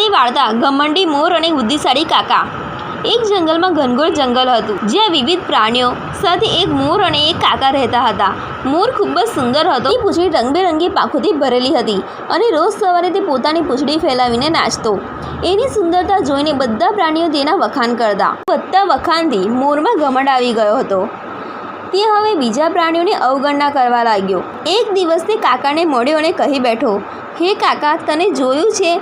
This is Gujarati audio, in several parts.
હતી વાર્તા ઘમંડી મોર અને બુદ્ધિશાળી કાકા। એક જંગલમાં ઘનઘોર જંગલ હતું, જ્યાં વિવિધ પ્રાણીઓ સાથે એક મોર અને એક કાકા રહેતા હતા। મોર ખૂબ જ સુંદર હતો। તેની પૂંછડી રંગબેરંગી પાંખોથી ભરેલી હતી અને રોજ સવારે તે પોતાની પૂંછડી ફેલાવીને નાચતો। એની સુંદરતા જોઈને બધા પ્રાણીઓ તેના વખાણ કરતા। બધા વખાણથી મોરમાં ઘમંડ આવી ગયો હતો। તે હવે બીજા પ્રાણીઓની અવગણના કરવા લાગ્યો। એક દિવસ તે કાકાને મળ્યો અને કહી બેઠો, હે કાકા, તને જોયું છે?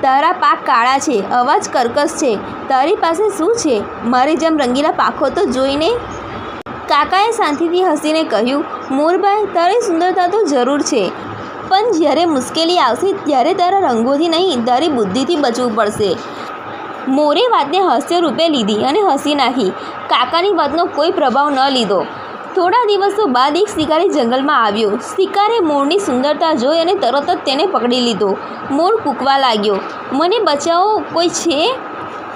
તારા પાંખ કાળા છે, અવાજ કર્કશ છે, તારી પાસે શું છે? મારી જેમ રંગીલા પાંખો તો જોઈને। કાકાએ શાંતિથી હસીને કહ્યું, મોરભાઈ, તારી સુંદરતા તો જરૂર છે, પણ જ્યારે મુશ્કેલી આવશે ત્યારે તારા રંગોથી નહીં, તારી બુદ્ધિથી બચવું પડશે। મોરે વાતને હાસ્ય રૂપે લીધી અને હસી નાખી। કાકાની વાતનો કોઈ પ્રભાવ ન લીધો। થોડા દિવસો બાદ એક શિકારી જંગલમાં આવ્યો। શિકારે મોરની સુંદરતા જોઈ અને તરત જ તેને પકડી લીધો। મોર કૂકવા લાગ્યો, મને બચાવો, કોઈ છે?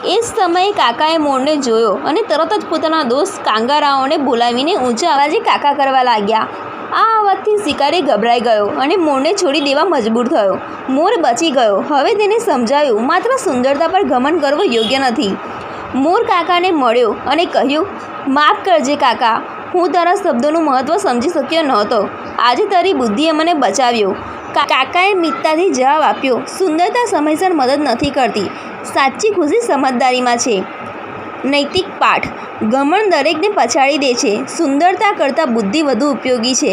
એ જ સમયે કાકાએ મોરને જોયો અને તરત જ પોતાના દોસ્ત કાંગારાઓને બોલાવીને ઊંચા અવાજે કાકા કરવા લાગ્યા। આ અવાજથી શિકારી ગભરાઈ ગયો અને મોરને છોડી દેવા મજબૂર થયો। મોર બચી ગયો। હવે તેને સમજાયું, માત્ર સુંદરતા પર ઘમંડ કરવો યોગ્ય નથી। મોર કાકાને મળ્યો અને કહ્યું, માફ કરજે કાકા, હું તારા શબ્દોનું મહત્ત્વ સમજી શક્યો નહોતો। આજે તારી બુદ્ધિએ મને બચાવ્યો। કાકાએ મિતતાથી જવાબ આપ્યો, સુંદરતા સમયસર મદદ નથી કરતી, સાચી ખુશી સમજદારીમાં છે। નૈતિક પાઠ: ઘમંડ દરેકને પછાડી દે છે, સુંદરતા કરતાં બુદ્ધિ વધુ ઉપયોગી છે।